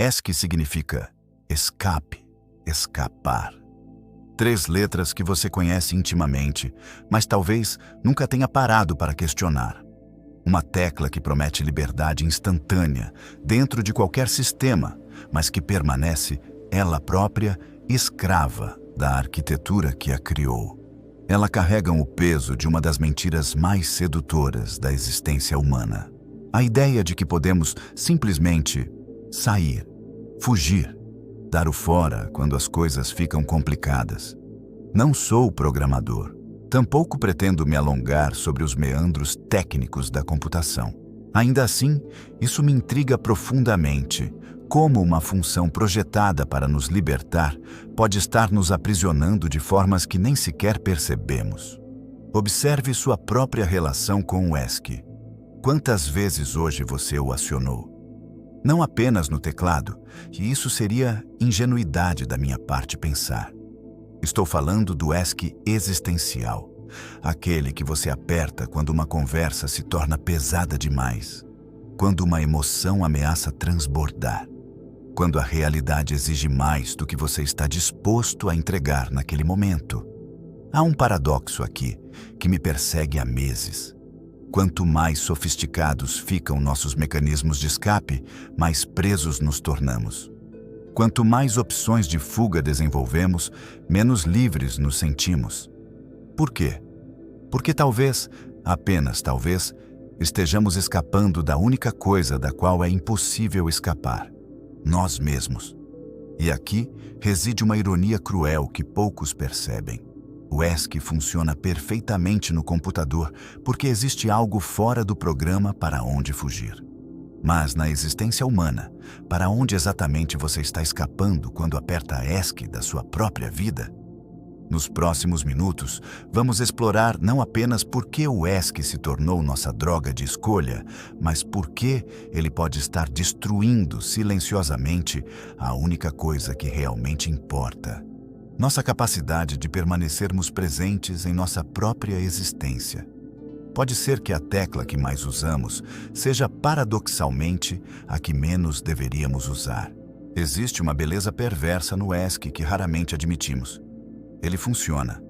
ESC significa escape, escapar. 3 letras que você conhece intimamente, mas talvez nunca tenha parado para questionar. Uma tecla que promete liberdade instantânea dentro de qualquer sistema, mas que permanece, ela própria, escrava da arquitetura que a criou. Ela carrega o peso de uma das mentiras mais sedutoras da existência humana. A ideia de que podemos simplesmente sair, fugir, dar o fora quando as coisas ficam complicadas. Não sou programador. Tampouco pretendo me alongar sobre os meandros técnicos da computação. Ainda assim, isso me intriga profundamente. Como uma função projetada para nos libertar pode estar nos aprisionando de formas que nem sequer percebemos. Observe sua própria relação com o ESC. Quantas vezes hoje você o acionou? Não apenas no teclado, e isso seria ingenuidade da minha parte pensar. Estou falando do ESC existencial, aquele que você aperta quando uma conversa se torna pesada demais, quando uma emoção ameaça transbordar, quando a realidade exige mais do que você está disposto a entregar naquele momento. Há um paradoxo aqui que me persegue há meses. Quanto mais sofisticados ficam nossos mecanismos de escape, mais presos nos tornamos. Quanto mais opções de fuga desenvolvemos, menos livres nos sentimos. Por quê? Porque talvez, apenas talvez, estejamos escapando da única coisa da qual é impossível escapar: nós mesmos. E aqui reside uma ironia cruel que poucos percebem. O ESC funciona perfeitamente no computador porque existe algo fora do programa para onde fugir. Mas na existência humana, para onde exatamente você está escapando quando aperta ESC da sua própria vida? Nos próximos minutos, vamos explorar não apenas por que o ESC se tornou nossa droga de escolha, mas por que ele pode estar destruindo silenciosamente a única coisa que realmente importa: nossa capacidade de permanecermos presentes em nossa própria existência. Pode ser que a tecla que mais usamos seja paradoxalmente a que menos deveríamos usar. Existe uma beleza perversa no ESC que raramente admitimos. Ele funciona.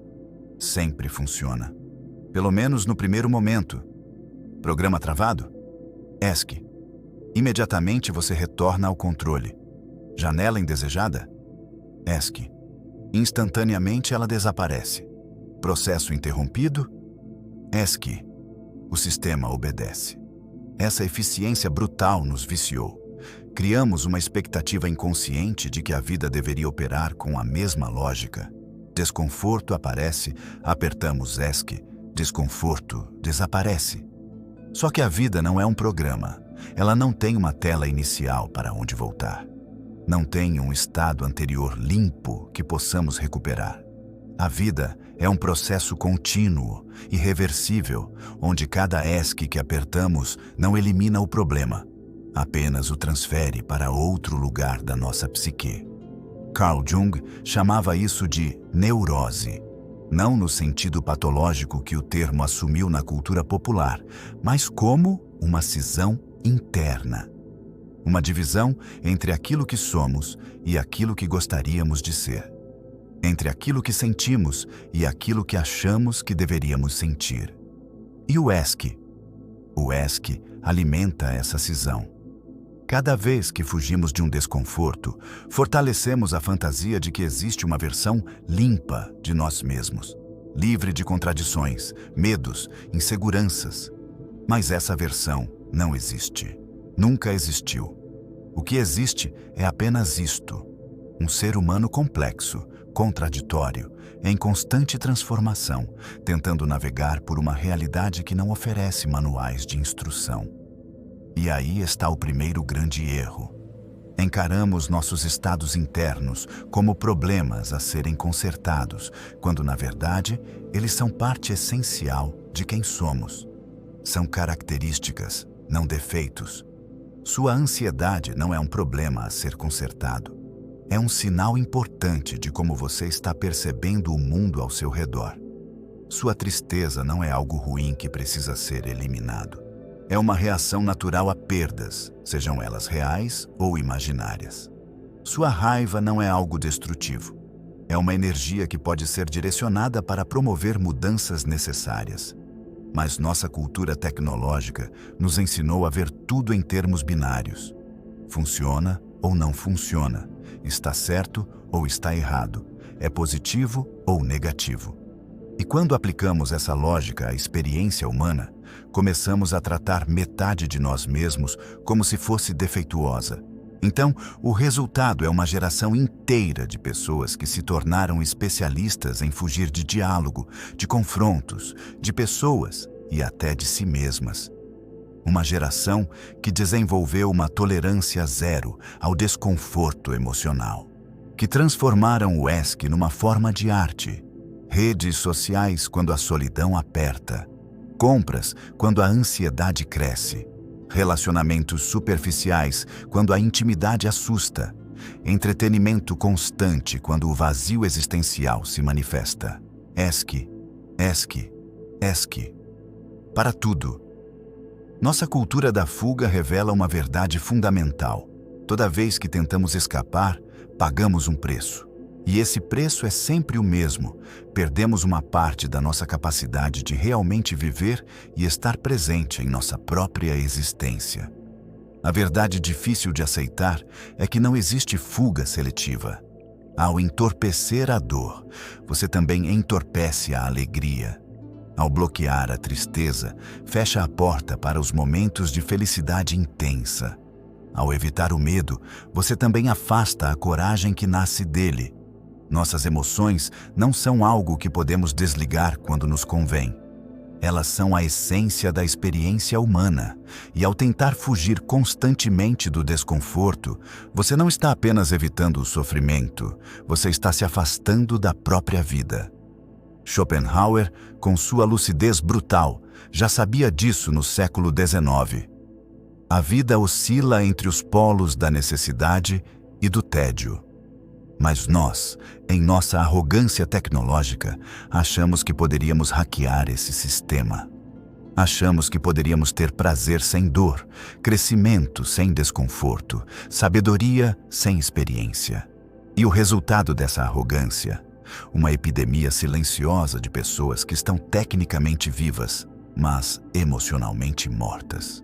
Sempre funciona. Pelo menos no primeiro momento. Programa travado? ESC. Imediatamente você retorna ao controle. Janela indesejada? ESC. Instantaneamente ela desaparece. Processo interrompido? ESC. O sistema obedece. Essa eficiência brutal nos viciou. Criamos uma expectativa inconsciente de que a vida deveria operar com a mesma lógica. Desconforto aparece, apertamos ESC, desconforto desaparece. Só que a vida não é um programa. Ela não tem uma tela inicial para onde voltar. Não tem um estado anterior limpo que possamos recuperar. A vida é um processo contínuo, irreversível, onde cada ESC que apertamos não elimina o problema, apenas o transfere para outro lugar da nossa psique. Carl Jung chamava isso de neurose, não no sentido patológico que o termo assumiu na cultura popular, mas como uma cisão interna. Uma divisão entre aquilo que somos e aquilo que gostaríamos de ser. Entre aquilo que sentimos e aquilo que achamos que deveríamos sentir. E o ESC? O ESC alimenta essa cisão. Cada vez que fugimos de um desconforto, fortalecemos a fantasia de que existe uma versão limpa de nós mesmos, livre de contradições, medos, inseguranças. Mas essa versão não existe. Nunca existiu. O que existe é apenas isto: um ser humano complexo, contraditório, em constante transformação, tentando navegar por uma realidade que não oferece manuais de instrução. E aí está o primeiro grande erro. Encaramos nossos estados internos como problemas a serem consertados, quando, na verdade, eles são parte essencial de quem somos. São características, não defeitos. Sua ansiedade não é um problema a ser consertado. É um sinal importante de como você está percebendo o mundo ao seu redor. Sua tristeza não é algo ruim que precisa ser eliminado. É uma reação natural a perdas, sejam elas reais ou imaginárias. Sua raiva não é algo destrutivo. É uma energia que pode ser direcionada para promover mudanças necessárias. Mas nossa cultura tecnológica nos ensinou a ver tudo em termos binários. Funciona ou não funciona, está certo ou está errado, é positivo ou negativo. E quando aplicamos essa lógica à experiência humana, começamos a tratar metade de nós mesmos como se fosse defeituosa. Então, o resultado é uma geração inteira de pessoas que se tornaram especialistas em fugir de diálogo, de confrontos, de pessoas e até de si mesmas. Uma geração que desenvolveu uma tolerância zero ao desconforto emocional, que transformaram o ESC numa forma de arte. Redes sociais quando a solidão aperta, compras quando a ansiedade cresce, relacionamentos superficiais quando a intimidade assusta, entretenimento constante quando o vazio existencial se manifesta. ESC, ESC, ESC. Para tudo. Nossa cultura da fuga revela uma verdade fundamental. Toda vez que tentamos escapar, pagamos um preço. E esse preço é sempre o mesmo. Perdemos uma parte da nossa capacidade de realmente viver e estar presente em nossa própria existência. A verdade difícil de aceitar é que não existe fuga seletiva. Ao entorpecer a dor, você também entorpece a alegria. Ao bloquear a tristeza, fecha a porta para os momentos de felicidade intensa. Ao evitar o medo, você também afasta a coragem que nasce dele. Nossas emoções não são algo que podemos desligar quando nos convém. Elas são a essência da experiência humana, e ao tentar fugir constantemente do desconforto, você não está apenas evitando o sofrimento, você está se afastando da própria vida. Schopenhauer, com sua lucidez brutal, já sabia disso no século XIX. A vida oscila entre os polos da necessidade e do tédio. Mas nós, em nossa arrogância tecnológica, achamos que poderíamos hackear esse sistema. Achamos que poderíamos ter prazer sem dor, crescimento sem desconforto, sabedoria sem experiência. E o resultado dessa arrogância? Uma epidemia silenciosa de pessoas que estão tecnicamente vivas, mas emocionalmente mortas.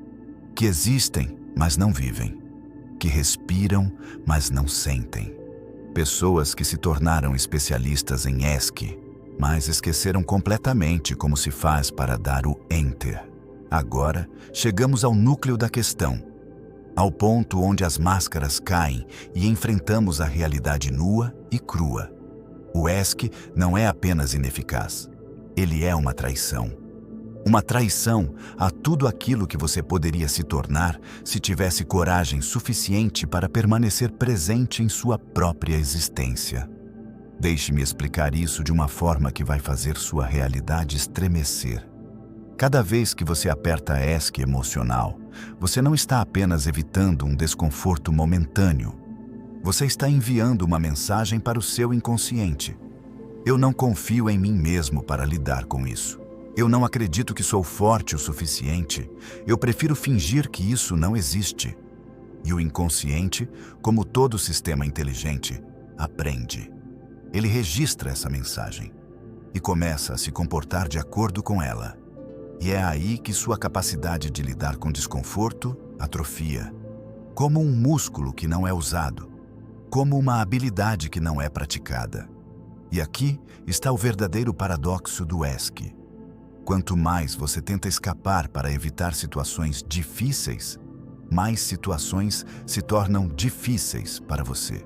Que existem, mas não vivem. Que respiram, mas não sentem. Pessoas que se tornaram especialistas em ESC, mas esqueceram completamente como se faz para dar o Enter. Agora, chegamos ao núcleo da questão, ao ponto onde as máscaras caem e enfrentamos a realidade nua e crua. O ESC não é apenas ineficaz, ele é uma traição. Uma traição a tudo aquilo que você poderia se tornar se tivesse coragem suficiente para permanecer presente em sua própria existência. Deixe-me explicar isso de uma forma que vai fazer sua realidade estremecer. Cada vez que você aperta ESC emocional, você não está apenas evitando um desconforto momentâneo. Você está enviando uma mensagem para o seu inconsciente. Eu não confio em mim mesmo para lidar com isso. Eu não acredito que sou forte o suficiente. Eu prefiro fingir que isso não existe. E o inconsciente, como todo sistema inteligente, aprende. Ele registra essa mensagem e começa a se comportar de acordo com ela. E é aí que sua capacidade de lidar com desconforto atrofia. Como um músculo que não é usado. Como uma habilidade que não é praticada. E aqui está o verdadeiro paradoxo do ESC. Quanto mais você tenta escapar para evitar situações difíceis, mais situações se tornam difíceis para você.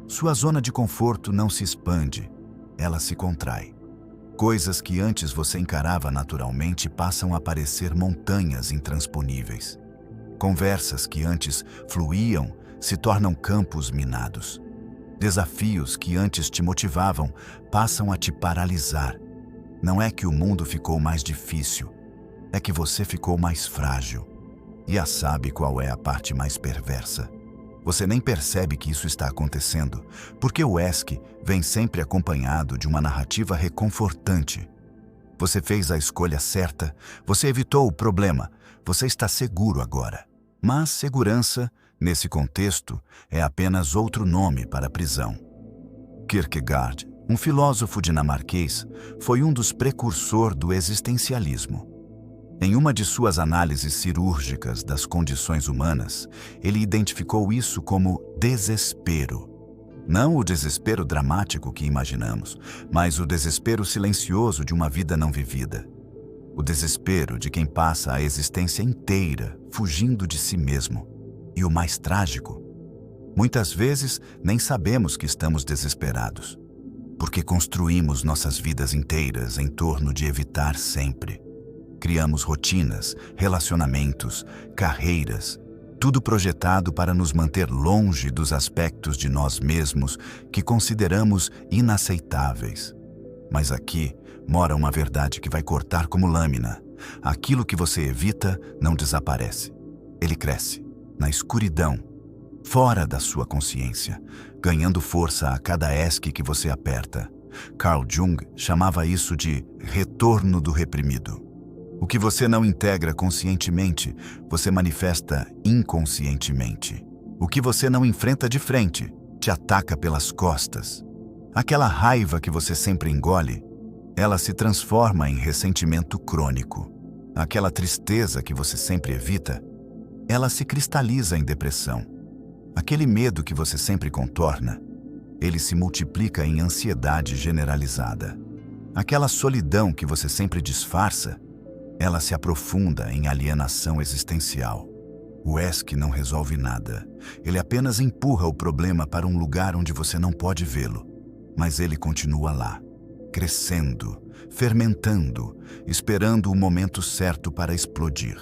Sua zona de conforto não se expande, ela se contrai. Coisas que antes você encarava naturalmente passam a parecer montanhas intransponíveis. Conversas que antes fluíam se tornam campos minados. Desafios que antes te motivavam passam a te paralisar. Não é que o mundo ficou mais difícil, é que você ficou mais frágil. E sabe qual é a parte mais perversa? Você nem percebe que isso está acontecendo, porque o ESC vem sempre acompanhado de uma narrativa reconfortante. Você fez a escolha certa, você evitou o problema, Você está seguro agora. Mas segurança, nesse contexto, é apenas outro nome para prisão. Kierkegaard, um filósofo dinamarquês, foi um dos precursores do existencialismo. Em uma de suas análises cirúrgicas das condições humanas, ele identificou isso como desespero. Não o desespero dramático que imaginamos, mas o desespero silencioso de uma vida não vivida. O desespero de quem passa a existência inteira fugindo de si mesmo. E o mais trágico, muitas vezes nem sabemos que estamos desesperados, porque construímos nossas vidas inteiras em torno de evitar sempre. Criamos rotinas, relacionamentos, carreiras, tudo projetado para nos manter longe dos aspectos de nós mesmos que consideramos inaceitáveis. Mas aqui mora uma verdade que vai cortar como lâmina. Aquilo que você evita não desaparece. Ele cresce, na escuridão, fora da sua consciência, ganhando força a cada esque que você aperta. Carl Jung chamava isso de retorno do reprimido. O que você não integra conscientemente, você manifesta inconscientemente. O que você não enfrenta de frente, te ataca pelas costas. Aquela raiva que você sempre engole, ela se transforma em ressentimento crônico. Aquela tristeza que você sempre evita, ela se cristaliza em depressão. Aquele medo que você sempre contorna, ele se multiplica em ansiedade generalizada. Aquela solidão que você sempre disfarça, ela se aprofunda em alienação existencial. O ESC não resolve nada. Ele apenas empurra o problema para um lugar onde você não pode vê-lo. Mas ele continua lá, crescendo, fermentando, esperando o momento certo para explodir.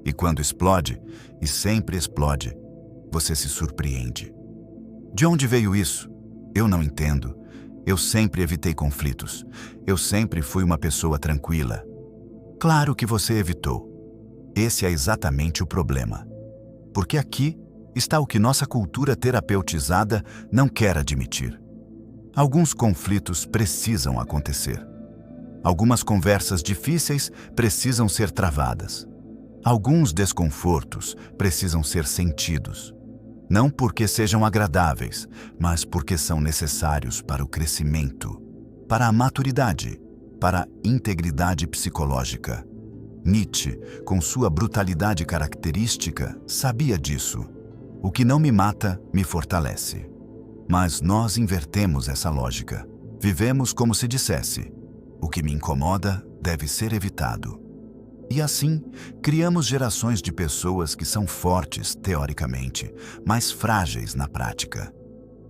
E quando explode, e sempre explode, você se surpreende. De onde veio isso? Eu não entendo. Eu sempre evitei conflitos. Eu sempre fui uma pessoa tranquila. Claro que você evitou. Esse é exatamente o problema. Porque aqui está o que nossa cultura terapeutizada não quer admitir. Alguns conflitos precisam acontecer. Algumas conversas difíceis precisam ser travadas. Alguns desconfortos precisam ser sentidos. Não porque sejam agradáveis, mas porque são necessários para o crescimento, para a maturidade, para a integridade psicológica. Nietzsche, com sua brutalidade característica, sabia disso. O que não me mata, me fortalece. Mas nós invertemos essa lógica. Vivemos como se dissesse: o que me incomoda deve ser evitado. E assim, criamos gerações de pessoas que são fortes teoricamente, mas frágeis na prática.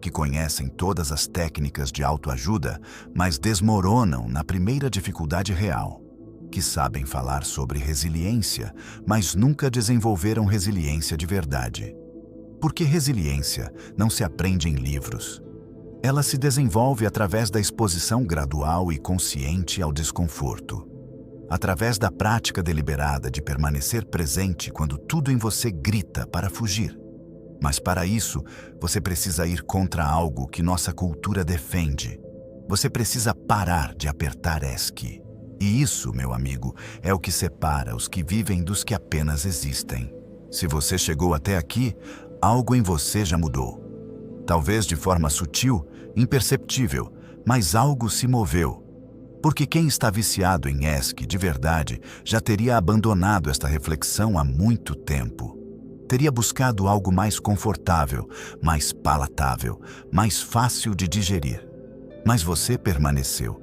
Que conhecem todas as técnicas de autoajuda, mas desmoronam na primeira dificuldade real. Que sabem falar sobre resiliência, mas nunca desenvolveram resiliência de verdade. Porque resiliência não se aprende em livros. Ela se desenvolve através da exposição gradual e consciente ao desconforto. Através da prática deliberada de permanecer presente quando tudo em você grita para fugir. Mas para isso, você precisa ir contra algo que nossa cultura defende. Você precisa parar de apertar ESC. E isso, meu amigo, é o que separa os que vivem dos que apenas existem. Se você chegou até aqui, algo em você já mudou. Talvez de forma sutil, imperceptível, mas algo se moveu. Porque quem está viciado em ESC de verdade já teria abandonado esta reflexão há muito tempo. Teria buscado algo mais confortável, mais palatável, mais fácil de digerir. Mas você permaneceu.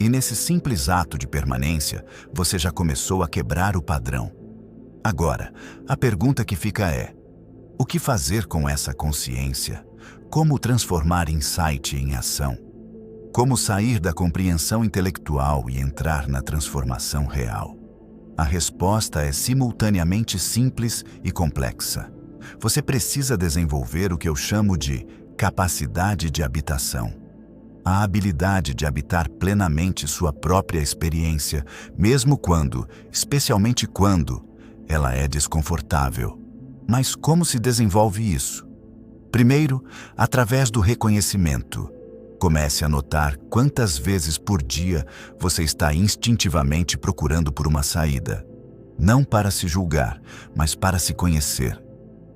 E nesse simples ato de permanência, você já começou a quebrar o padrão. Agora, a pergunta que fica é: o que fazer com essa consciência? Como transformar insight em ação? Como sair da compreensão intelectual e entrar na transformação real? A resposta é simultaneamente simples e complexa. Você precisa desenvolver o que eu chamo de capacidade de habitação. A habilidade de habitar plenamente sua própria experiência, mesmo quando, especialmente quando, ela é desconfortável. Mas como se desenvolve isso? Primeiro, através do reconhecimento. Comece a notar quantas vezes por dia você está instintivamente procurando por uma saída. Não para se julgar, mas para se conhecer.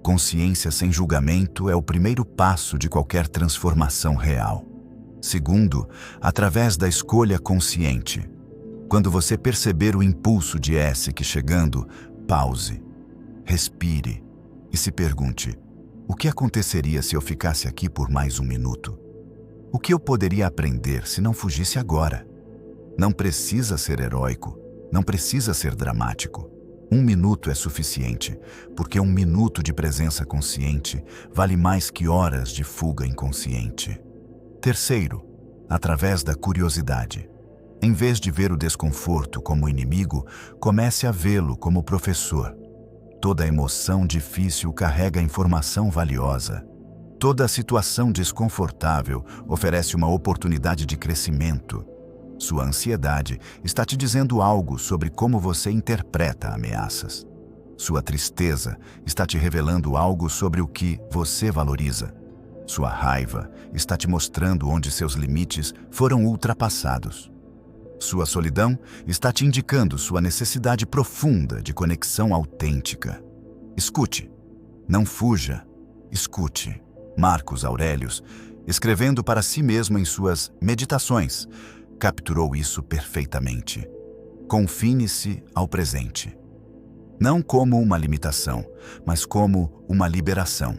Consciência sem julgamento é o primeiro passo de qualquer transformação real. Segundo, através da escolha consciente. Quando você perceber o impulso de ESC chegando, pause, respire e se pergunte: o que aconteceria se eu ficasse aqui por mais um minuto? O que eu poderia aprender se não fugisse agora? Não precisa ser heróico, não precisa ser dramático. 1 minuto é suficiente, porque 1 minuto de presença consciente vale mais que horas de fuga inconsciente. Terceiro, através da curiosidade. Em vez de ver o desconforto como inimigo, comece a vê-lo como professor. Toda emoção difícil carrega informação valiosa. Toda situação desconfortável oferece uma oportunidade de crescimento. Sua ansiedade está te dizendo algo sobre como você interpreta ameaças. Sua tristeza está te revelando algo sobre o que você valoriza. Sua raiva está te mostrando onde seus limites foram ultrapassados. Sua solidão está te indicando sua necessidade profunda de conexão autêntica. Escute, não fuja, escute. Marcos Aurelius, escrevendo para si mesmo em suas meditações, capturou isso perfeitamente. Confine-se ao presente. Não como uma limitação, mas como uma liberação.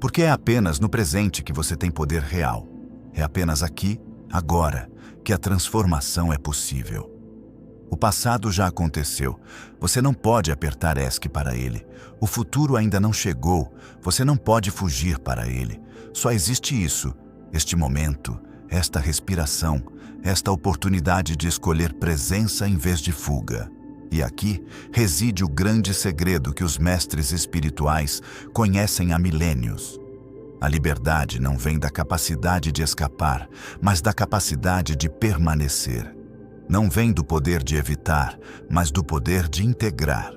Porque é apenas no presente que você tem poder real. É apenas aqui, agora, que a transformação é possível. O passado já aconteceu. Você não pode apertar ESC para ele. O futuro ainda não chegou. Você não pode fugir para ele. Só existe isso, este momento, esta respiração, esta oportunidade de escolher presença em vez de fuga. E aqui reside o grande segredo que os mestres espirituais conhecem há milênios. A liberdade não vem da capacidade de escapar, mas da capacidade de permanecer. Não vem do poder de evitar, mas do poder de integrar.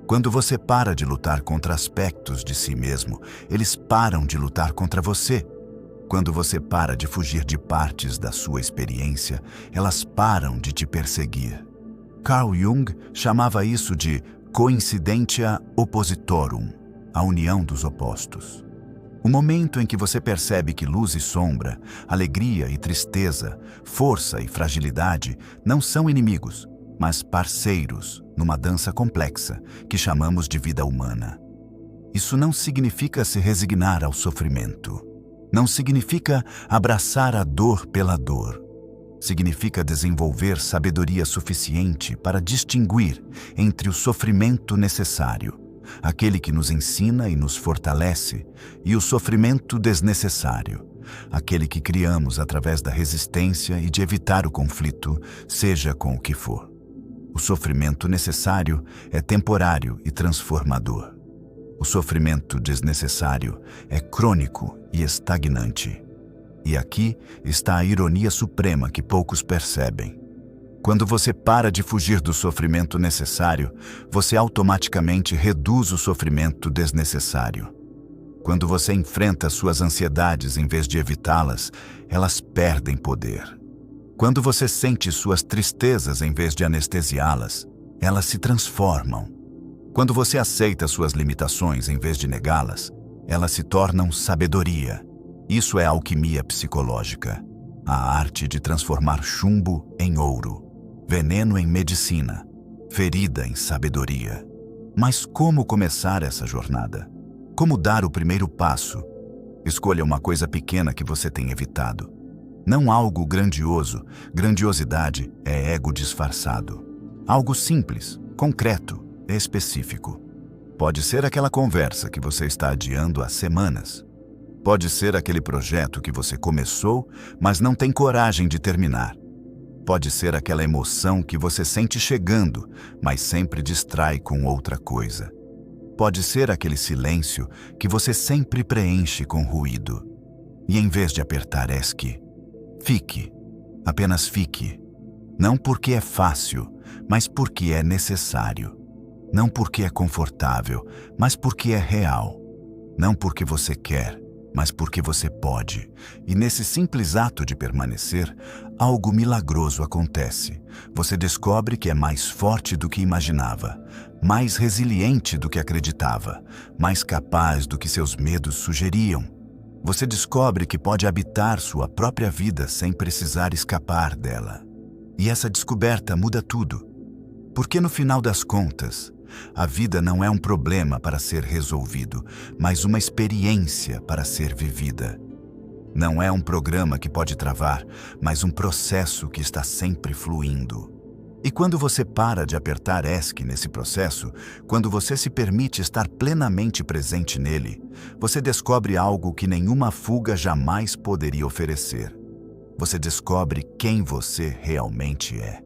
Quando você para de lutar contra aspectos de si mesmo, eles param de lutar contra você. Quando você para de fugir de partes da sua experiência, elas param de te perseguir. Carl Jung chamava isso de coincidentia oppositorum, a união dos opostos. O momento em que você percebe que luz e sombra, alegria e tristeza, força e fragilidade não são inimigos, mas parceiros numa dança complexa que chamamos de vida humana. Isso não significa se resignar ao sofrimento. Não significa abraçar a dor pela dor. Significa desenvolver sabedoria suficiente para distinguir entre o sofrimento necessário, aquele que nos ensina e nos fortalece, e o sofrimento desnecessário, aquele que criamos através da resistência e de evitar o conflito, seja com o que for. O sofrimento necessário é temporário e transformador. O sofrimento desnecessário é crônico e estagnante. E aqui está a ironia suprema que poucos percebem. Quando você para de fugir do sofrimento necessário, você automaticamente reduz o sofrimento desnecessário. Quando você enfrenta suas ansiedades em vez de evitá-las, elas perdem poder. Quando você sente suas tristezas em vez de anestesiá-las, elas se transformam. Quando você aceita suas limitações em vez de negá-las, elas se tornam sabedoria. Isso é alquimia psicológica, a arte de transformar chumbo em ouro, veneno em medicina, ferida em sabedoria. Mas como começar essa jornada? Como dar o primeiro passo? Escolha uma coisa pequena que você tem evitado. Não algo grandioso. Grandiosidade é ego disfarçado. Algo simples, concreto, específico. Pode ser aquela conversa que você está adiando há semanas. Pode ser aquele projeto que você começou, mas não tem coragem de terminar. Pode ser aquela emoção que você sente chegando, mas sempre distrai com outra coisa. Pode ser aquele silêncio que você sempre preenche com ruído. E em vez de apertar ESC, fique. Apenas fique. Não porque é fácil, mas porque é necessário. Não porque é confortável, mas porque é real. Não porque você quer, mas porque você pode. E nesse simples ato de permanecer, algo milagroso acontece. Você descobre que é mais forte do que imaginava, mais resiliente do que acreditava, mais capaz do que seus medos sugeriam. Você descobre que pode habitar sua própria vida sem precisar escapar dela. E essa descoberta muda tudo. Porque no final das contas, a vida não é um problema para ser resolvido, mas uma experiência para ser vivida. Não é um programa que pode travar, mas um processo que está sempre fluindo. E quando você para de apertar ESC nesse processo, quando você se permite estar plenamente presente nele, você descobre algo que nenhuma fuga jamais poderia oferecer. Você descobre quem você realmente é.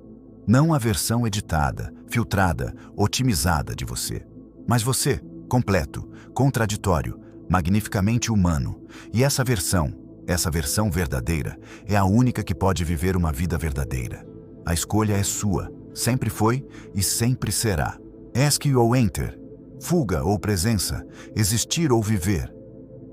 Não a versão editada, filtrada, otimizada de você, mas você, completo, contraditório, magnificamente humano. E essa versão verdadeira, é a única que pode viver uma vida verdadeira. A escolha é sua, sempre foi e sempre será. ESC ou Enter, fuga ou presença, existir ou viver.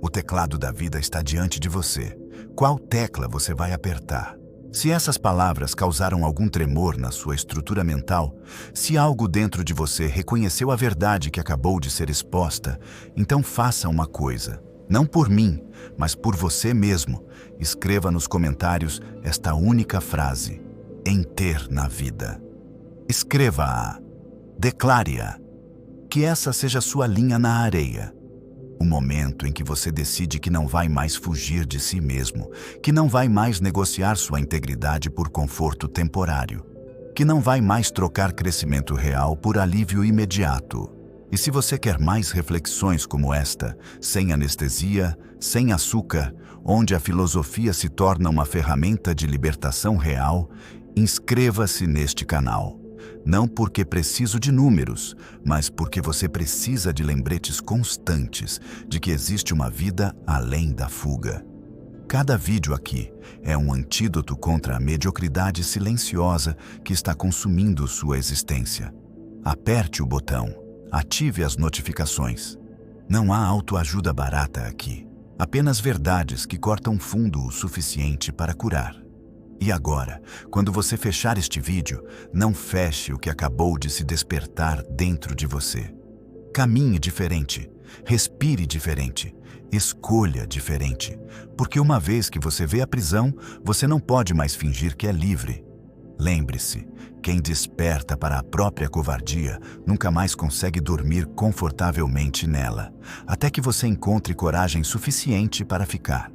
O teclado da vida está diante de você. Qual tecla você vai apertar? Se essas palavras causaram algum tremor na sua estrutura mental, se algo dentro de você reconheceu a verdade que acabou de ser exposta, então faça uma coisa. Não por mim, mas por você mesmo. Escreva nos comentários esta única frase: Enter na vida. Escreva-a. Declare-a. Que essa seja sua linha na areia. O momento em que você decide que não vai mais fugir de si mesmo, que não vai mais negociar sua integridade por conforto temporário, que não vai mais trocar crescimento real por alívio imediato. E se você quer mais reflexões como esta, sem anestesia, sem açúcar, onde a filosofia se torna uma ferramenta de libertação real, inscreva-se neste canal. Não porque preciso de números, mas porque você precisa de lembretes constantes de que existe uma vida além da fuga. Cada vídeo aqui é um antídoto contra a mediocridade silenciosa que está consumindo sua existência. Aperte o botão, ative as notificações. Não há autoajuda barata aqui, apenas verdades que cortam fundo o suficiente para curar. E agora, quando você fechar este vídeo, não feche o que acabou de se despertar dentro de você. Caminhe diferente, respire diferente, escolha diferente, porque uma vez que você vê a prisão, você não pode mais fingir que é livre. Lembre-se, quem desperta para a própria covardia nunca mais consegue dormir confortavelmente nela, até que você encontre coragem suficiente para ficar.